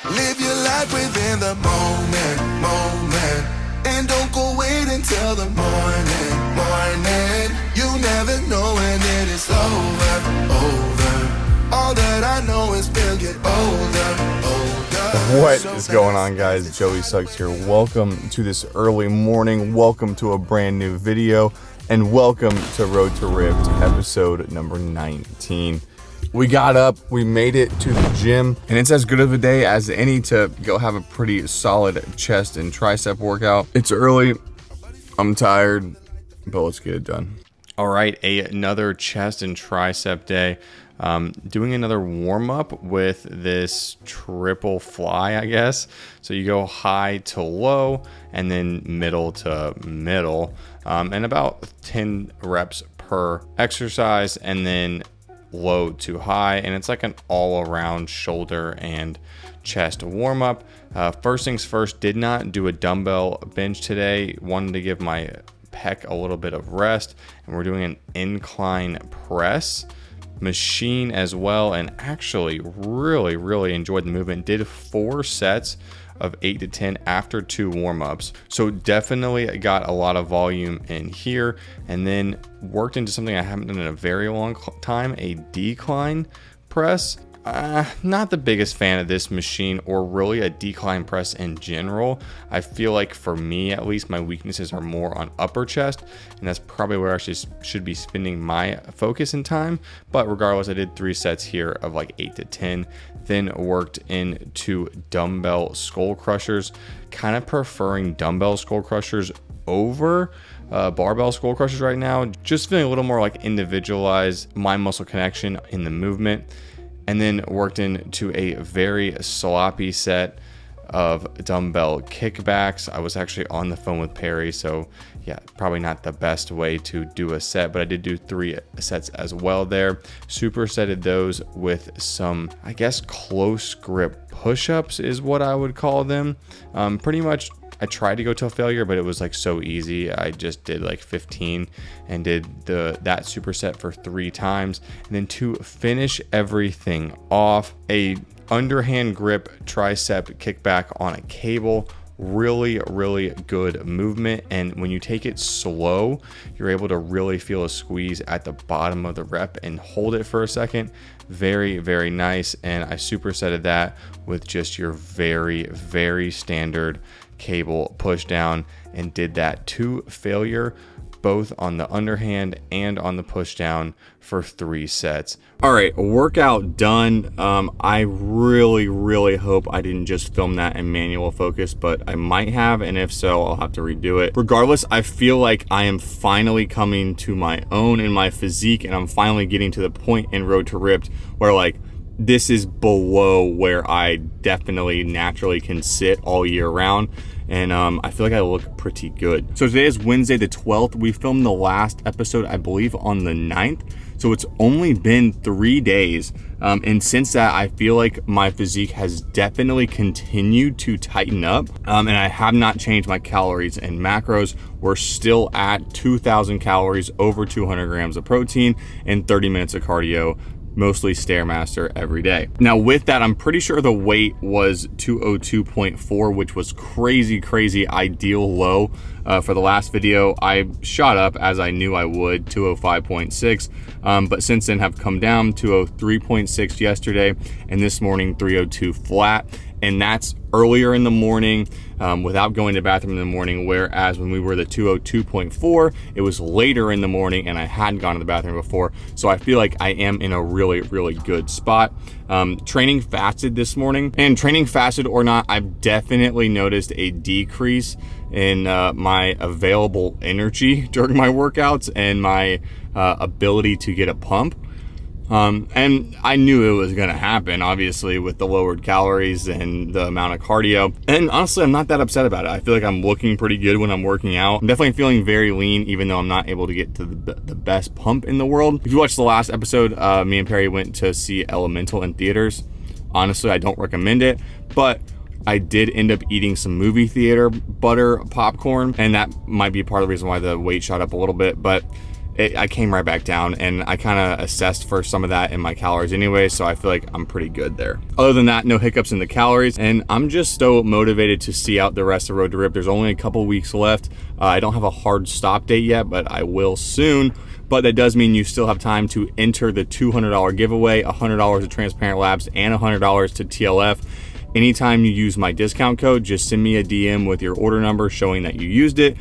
Live your life within the moment. And don't go wait until the morning. You never know when it is over. All that I know is we'll get older. What is going on, guys? Joey Suggs here. Welcome to this early morning. Welcome to a brand new video. And welcome to Road to Ripped, episode number 19. We got up, we made it to the gym, and it's as good of a day as any to go have a pretty solid chest and tricep workout. It's early, I'm tired, but let's get it done. All right, another chest and tricep day. Doing another warm up with this triple fly, I guess. So you go high to low and then middle to middle, and about 10 reps per exercise, and then low to high, and it's like an all-around shoulder and chest warm-up. First things first, did not do a dumbbell bench today. Wanted to give my pec a little bit of rest, and we're doing an incline press machine as well, and actually really enjoyed the movement. Did 4 sets of 8 to 10 after 2 warm-ups, so definitely got a lot of volume in here, and then worked into something I haven't done in a very long time, a decline press. Not the biggest fan of this machine, or really a decline press in general. I feel like, for me at least, my weaknesses are more on upper chest, and that's probably where I should be spending my focus and time. But regardless, I did 3 sets here of like 8 to 10, then worked into dumbbell skull crushers, kind of preferring dumbbell skull crushers over barbell skull crushers right now. Just feeling a little more like individualized mind muscle connection in the movement. And then worked into a very sloppy set of dumbbell kickbacks. I was actually on the phone with Perry, so yeah, probably not the best way to do a set, but I did do 3 sets as well there. Supersetted those with some, I guess, close grip push-ups is what I would call them. Pretty much I tried to go to a failure, but it was like so easy. I just did like 15 and did that superset for 3 times. And then to finish everything off, a underhand grip tricep kickback on a cable. Really good movement, and when you take it slow, you're able to really feel a squeeze at the bottom of the rep and hold it for a second. Very nice. And I supersetted that with just your very standard cable push down, and did that to failure, both on the underhand and on the push down, for 3 sets. All right, workout done. I really hope I didn't just film that in manual focus, but I might have, and if so, I'll have to redo it. Regardless, I feel like I am finally coming to my own in my physique, and I'm finally getting to the point in Road to Ripped where like this is below where I definitely naturally can sit all year round. And I feel like I look pretty good. So today is Wednesday the 12th. We filmed the last episode, I believe, on the 9th. So it's only been 3 days. And since that, I feel like my physique has definitely continued to tighten up. And I have not changed my calories and macros. We're still at 2,000 calories, over 200 grams of protein, and 30 minutes of cardio, mostly Stairmaster every day. Now with that, I'm pretty sure the weight was 202.4, which was crazy ideal low. For the last video, I shot up, as I knew I would, 205.6, but since then have come down, 203.6 yesterday, and this morning 302 flat. And that's earlier in the morning, without going to the bathroom in the morning, whereas when we were the 202.4, it was later in the morning and I hadn't gone to the bathroom before. So I feel like I am in a really good spot. Training fasted this morning, and training fasted or not, I've definitely noticed a decrease in my available energy during my workouts and my ability to get a pump. And I knew it was going to happen, obviously, with the lowered calories and the amount of cardio. And honestly, I'm not that upset about it. I feel like I'm looking pretty good when I'm working out. I'm definitely feeling very lean, even though I'm not able to get to the best pump in the world. If you watched the last episode, me and Perry went to see Elemental in theaters. Honestly, I don't recommend it, but I did end up eating some movie theater butter popcorn, and that might be part of the reason why the weight shot up a little bit. But I came right back down, and I kind of assessed for some of that in my calories anyway, so I feel like I'm pretty good there. Other than that, no hiccups in the calories, and I'm just so motivated to see out the rest of Road to Rip. There's only a couple weeks left. I don't have a hard stop date yet, but I will soon. But that does mean you still have time to enter the $200 giveaway, $100 to Transparent Labs, and $100 to TLF. Anytime you use my discount code, just send me a DM with your order number showing that you used it,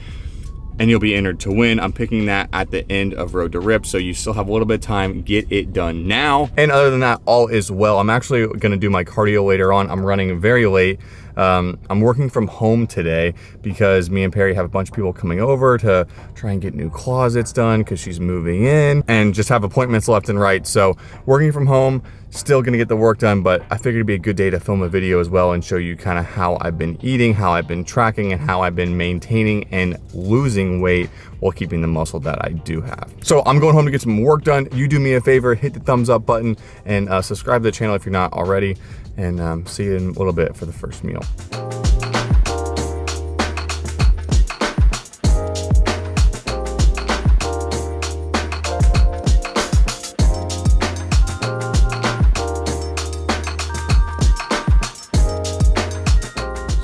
and you'll be entered to win. I'm picking that at the end of Road to Rip, so you still have a little bit of time. Get it done now. And other than that, all is well. I'm actually gonna do my cardio later on. I'm running very late. I'm working from home today because me and Perry have a bunch of people coming over to try and get new closets done because she's moving in, and just have appointments left and right. So working from home, still gonna get the work done, but I figured it'd be a good day to film a video as well and show you kind of how I've been eating, how I've been tracking, and how I've been maintaining and losing weight while keeping the muscle that I do have. So I'm going home to get some work done. You do me a favor, hit the thumbs up button, and subscribe to the channel if you're not already, and see you in a little bit for the first meal.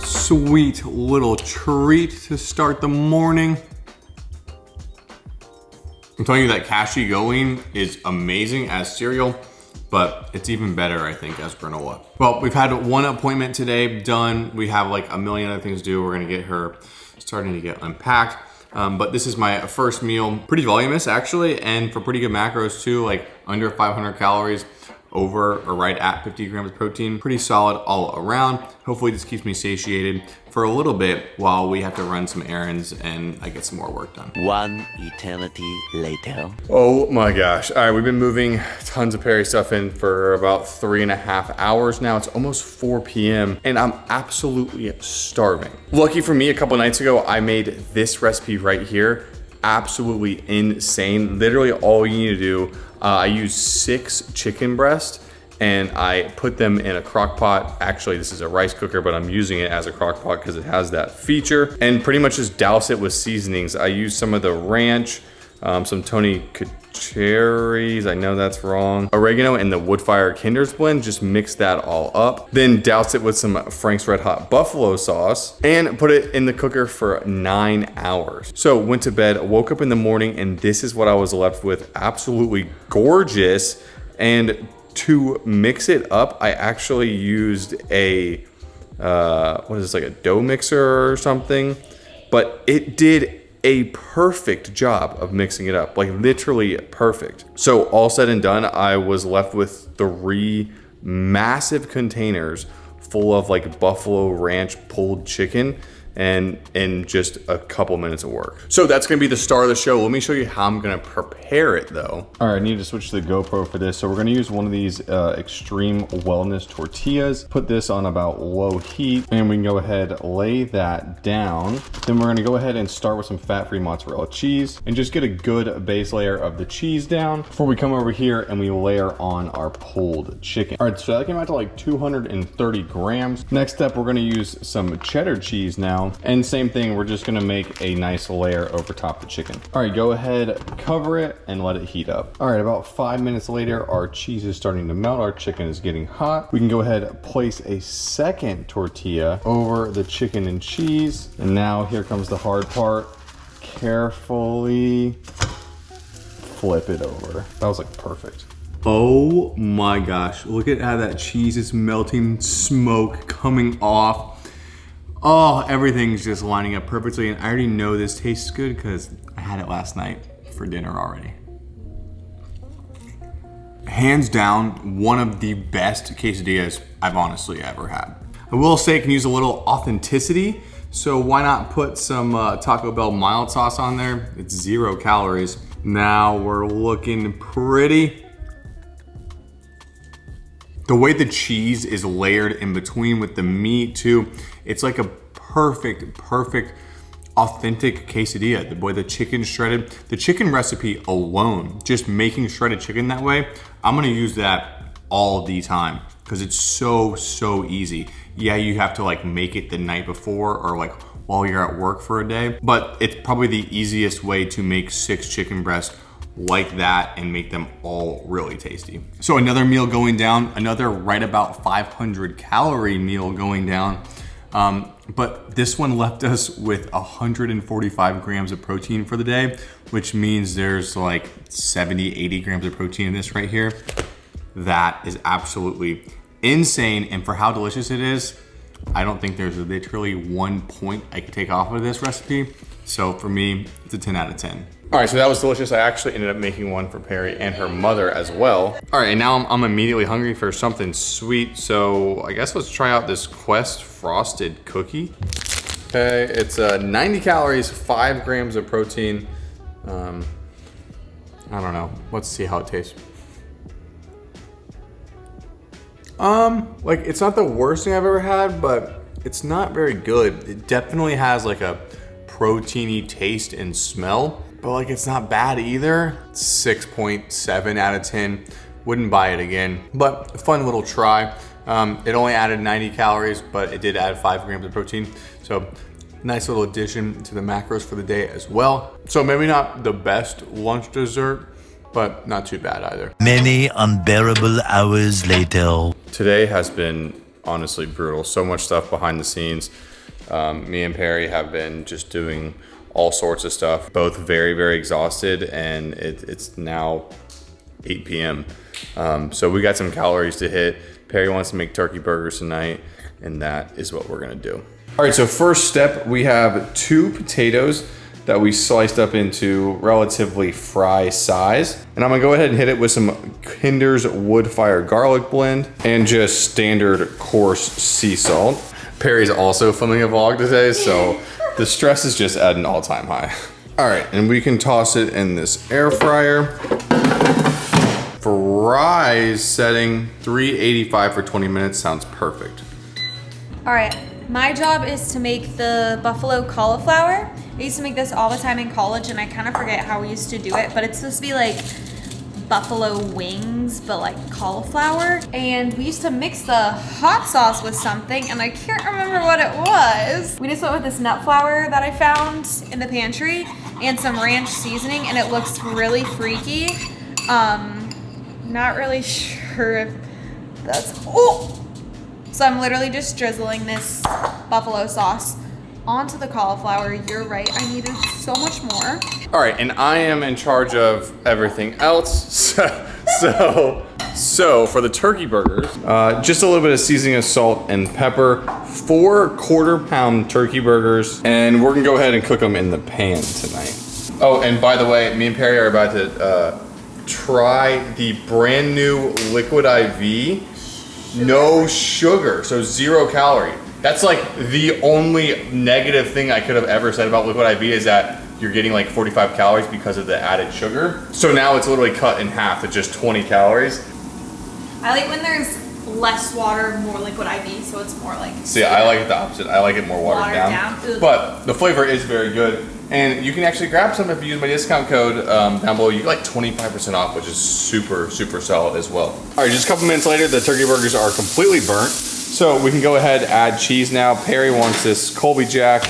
Sweet little treat to start the morning. I'm telling you that cashew going is amazing as cereal, but it's even better, I think, as granola. Well, we've had one appointment today done. We have like a million other things to do. We're gonna get her starting to get unpacked. But this is my first meal. Pretty voluminous actually, and for pretty good macros too, like under 500 calories, over or right at 50 grams of protein. Pretty solid all around. Hopefully this keeps me satiated for a little bit while we have to run some errands and I get some more work done. One eternity later. Oh my gosh. All right, we've been moving tons of Perry stuff in for about 3.5 hours now. It's almost 4 p.m. and I'm absolutely starving. Lucky for me, a couple nights ago, I made this recipe right here. Absolutely insane. Literally all you need to do, I use 6 chicken breasts and I put them in a crock pot. Actually, this is a rice cooker, but I'm using it as a crock pot because it has that feature, and pretty much just douse it with seasonings. I use some of the ranch, some Tony cherries, I know that's wrong, oregano, and the Woodfire Kinder's blend. Just mix that all up, then douse it with some Frank's Red Hot buffalo sauce and put it in the cooker for 9 hours. So went to bed, woke up in the morning, and this is what I was left with. Absolutely gorgeous. And to mix it up, I actually used a what is this, like a dough mixer or something, but it did a perfect job of mixing it up, like literally perfect. So all said and done, I was left with 3 massive containers full of like buffalo ranch pulled chicken, and in just a couple minutes of work. So that's gonna be the star of the show. Let me show you how I'm gonna prepare it though. All right, I need to switch to the GoPro for this. So we're gonna use one of these extreme wellness tortillas, put this on about low heat, and we can go ahead, lay that down. Then we're gonna go ahead and start with some fat-free mozzarella cheese and just get a good base layer of the cheese down before we come over here and we layer on our pulled chicken. All right, so that came out to like 230 grams. Next step, we're gonna use some cheddar cheese now. And same thing, we're just gonna make a nice layer over top the chicken. All right, go ahead, cover it and let it heat up. All right, about 5 minutes later, our cheese is starting to melt. Our chicken is getting hot. We can go ahead and place a second tortilla over the chicken and cheese. And now here comes the hard part. Carefully flip it over. That was like perfect. Oh my gosh, look at how that cheese is melting, smoke coming off. Oh, everything's just lining up perfectly, and I already know this tastes good because I had it last night for dinner already. Hands down, one of the best quesadillas I've honestly ever had. I will say it can use a little authenticity, so why not put some Taco Bell mild sauce on there? It's 0 calories. Now we're looking pretty. The way the cheese is layered in between with the meat too, it's like a perfect authentic quesadilla. The way the chicken's shredded, the chicken recipe alone, just making shredded chicken that way, I'm gonna use that all the time because it's so easy. Yeah, you have to like make it the night before or like while you're at work for a day, but it's probably the easiest way to make 6 chicken breasts like that and make them all really tasty. So another meal going down, another right about 500 calorie meal going down. But this one left us with 145 grams of protein for the day, which means there's like 70, 80 grams of protein in this right here. That is absolutely insane. And for how delicious it is, I don't think there's literally 1 point I could take off of this recipe. So for me, it's a 10 out of 10. All right, so that was delicious. I actually ended up making one for Perry and her mother as well. All right, and now I'm immediately hungry for something sweet. So I guess let's try out this Quest frosted cookie. Okay, it's 90 calories, 5 grams of protein. I don't know. Let's see how it tastes. Like it's not the worst thing I've ever had, but it's not very good. It definitely has like a proteiny taste and smell, but like it's not bad either. 6.7 out of 10. Wouldn't buy it again, but a fun little try. It only added 90 calories, but it did add 5 grams of protein. So nice little addition to the macros for the day as well. So maybe not the best lunch dessert, but not too bad either. Many unbearable hours later. Today has been honestly brutal. So much stuff behind the scenes. Me and Perry have been just doing all sorts of stuff, both very, very exhausted, and it's now 8 p.m. So we got some calories to hit. Perry wants to make turkey burgers tonight, and that is what we're gonna do. All right, so first step, we have 2 potatoes that we sliced up into relatively fry size. And I'm gonna go ahead and hit it with some Kinder's wood fire garlic blend and just standard coarse sea salt. Perry's also filming a vlog today, so the stress is just at an all-time high. All right, and we can toss it in this air fryer. Fries setting 385 for 20 minutes sounds perfect. All right, my job is to make the buffalo cauliflower. I used to make this all the time in college and I kind of forget how we used to do it, but it's supposed to be like buffalo wings, but like cauliflower. And we used to mix the hot sauce with something and I can't remember what it was. We just went with this nut flour that I found in the pantry and some ranch seasoning, and it looks really freaky. Not really sure if that's, So I'm literally just drizzling this buffalo sauce onto the cauliflower. You're right, I needed so much more. All right, and I am in charge of everything else. So for the turkey burgers, just a little bit of seasoning of salt and pepper, 4 quarter-pound turkey burgers, and we're gonna go ahead and cook them in the pan tonight. Oh, and by the way, me and Perry are about to try the brand new Liquid IV. No sugar, so 0 calorie. That's like the only negative thing I could have ever said about Liquid IV is that you're getting like 45 calories because of the added sugar. So now it's literally cut in half to just 20 calories. I like when there's less water, more Liquid IV, so it's more like... See, I like it the opposite. I like it more watered down. But the flavor is very good. And you can actually grab some if you use my discount code down below. You get like 25% off, which is super, super solid as well. All right, just a couple minutes later, the turkey burgers are completely burnt. So we can go ahead and add cheese now. Perry wants this Colby Jack,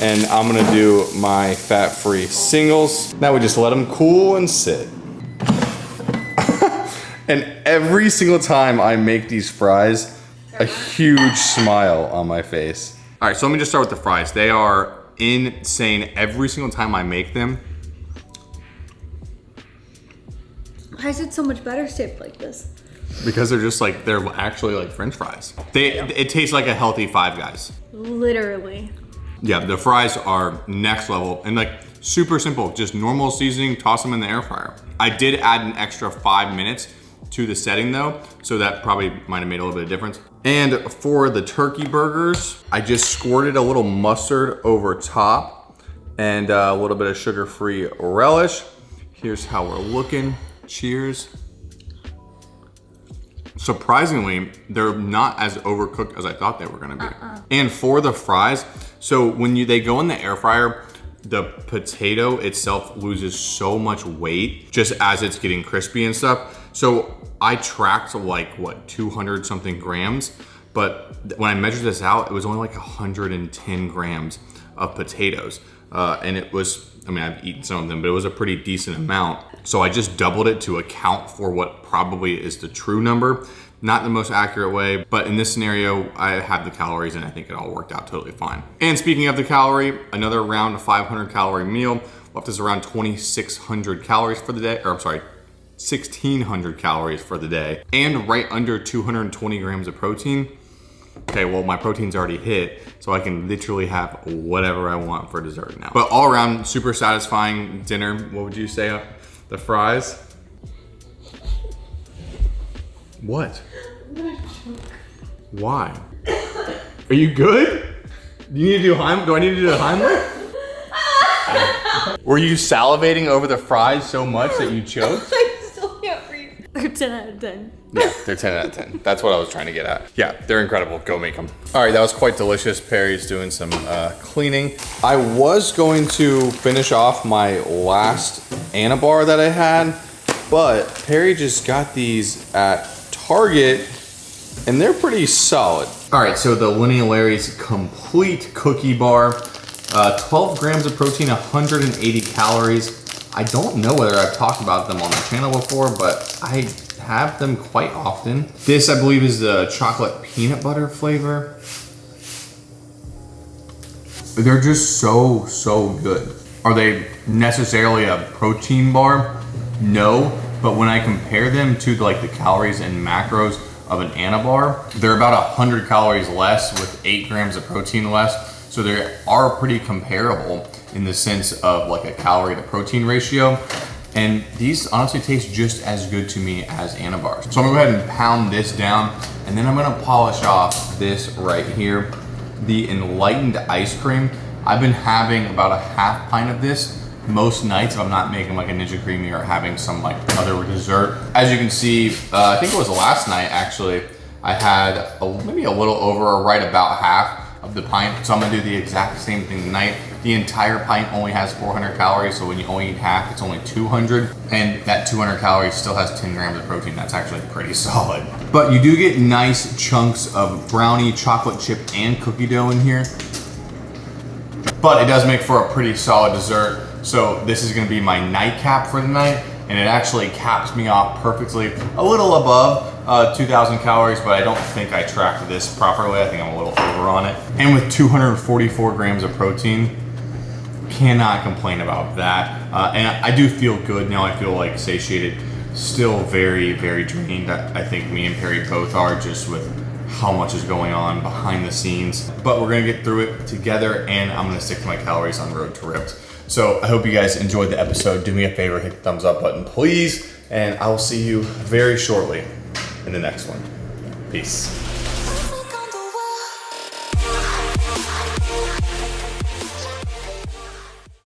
and I'm gonna do my fat-free singles. Now we just let them cool and sit. And every single time I make these fries, a huge smile on my face. All right, so let me just start with the fries. They are insane every single time I make them. Why is it so much better shaped like this? Because they're just like, they're actually like French fries. It tastes like a healthy Five Guys. Literally. Yeah, the fries are next level and like super simple. Just normal seasoning, toss them in the air fryer. I did add an extra 5 minutes to the setting though, so that probably might have made a little bit of difference. And for the turkey burgers, I just squirted a little mustard over top and a little bit of sugar-free relish. Here's how we're looking. Cheers. Surprisingly, they're not as overcooked as I thought they were gonna be. And for the fries, so when they go in the air fryer, the potato itself loses so much weight just as it's getting crispy and stuff. So I tracked like, what, 200 something grams, but when I measured this out, it was only like 110 grams of potatoes. And it was I mean, I've eaten some of them, but it was a pretty decent amount. So I just doubled it to account for what probably is the true number. Not the most accurate way, but in this scenario, I have the calories and I think it all worked out totally fine. And speaking of the calorie, another around 500 calorie meal left us around 2,600 calories for the day, or I'm sorry, 1,600 calories for the day, and right under 220 grams of protein. Okay, well, my protein's already hit, so I can literally have whatever I want for dessert now. But all around, super satisfying dinner. What would you say? The fries? What? Why? Are you good? Do you need to do Heimlich? Do I need to do the Heimlich? Were you salivating over the fries so much that you choked? I still can't breathe. They're 10 out of 10. Yeah, they're 10 out of 10. That's what I was trying to get at. Yeah, they're incredible. Go make them. All right, that was quite delicious. Perry's doing some cleaning. I was going to finish off my last Anabar that I had, but Perry just got these at Target, and they're pretty solid. All right, so the Lineal Larry's Complete Cookie Bar, 12 grams of protein, 180 calories. I don't know whether I've talked about them on the channel before, but I have them quite often. This, I believe, is the chocolate peanut butter flavor. They're just so, so good. Are they necessarily a protein bar? No, but when I compare them to like the calories and macros of an Anabar, they're about 100 calories less with 8 grams of protein less. So they are pretty comparable in the sense of like a calorie to protein ratio. And these honestly taste just as good to me as Anabars. So I'm gonna go ahead and pound this down, and then I'm gonna polish off this right here, the Enlightened Ice Cream. I've been having about a half pint of this most nights if I'm not making like a Ninja Creamy or having some like other dessert. As you can see, I think it was last night actually, I had maybe a little over or right about half of the pint. So I'm gonna do the exact same thing tonight. The entire pint only has 400 calories, so when you only eat half, it's only 200. And that 200 calories still has 10 grams of protein. That's actually pretty solid. But you do get nice chunks of brownie, chocolate chip, and cookie dough in here. But it does make for a pretty solid dessert. So this is gonna be my nightcap for the night, and it actually caps me off perfectly, a little above 2,000 calories, but I don't think I tracked this properly. I think I'm a little over on it. And with 244 grams of protein, cannot complain about that. And I do feel good now. I feel like satiated, still very, very drained. I think me and Perry both are, just with how much is going on behind the scenes. But we're gonna get through it together, and I'm gonna stick to my calories on Road to Ripped. So I hope you guys enjoyed the episode. Do me a favor, hit the thumbs up button, please. And I will see you very shortly in the next one. Peace.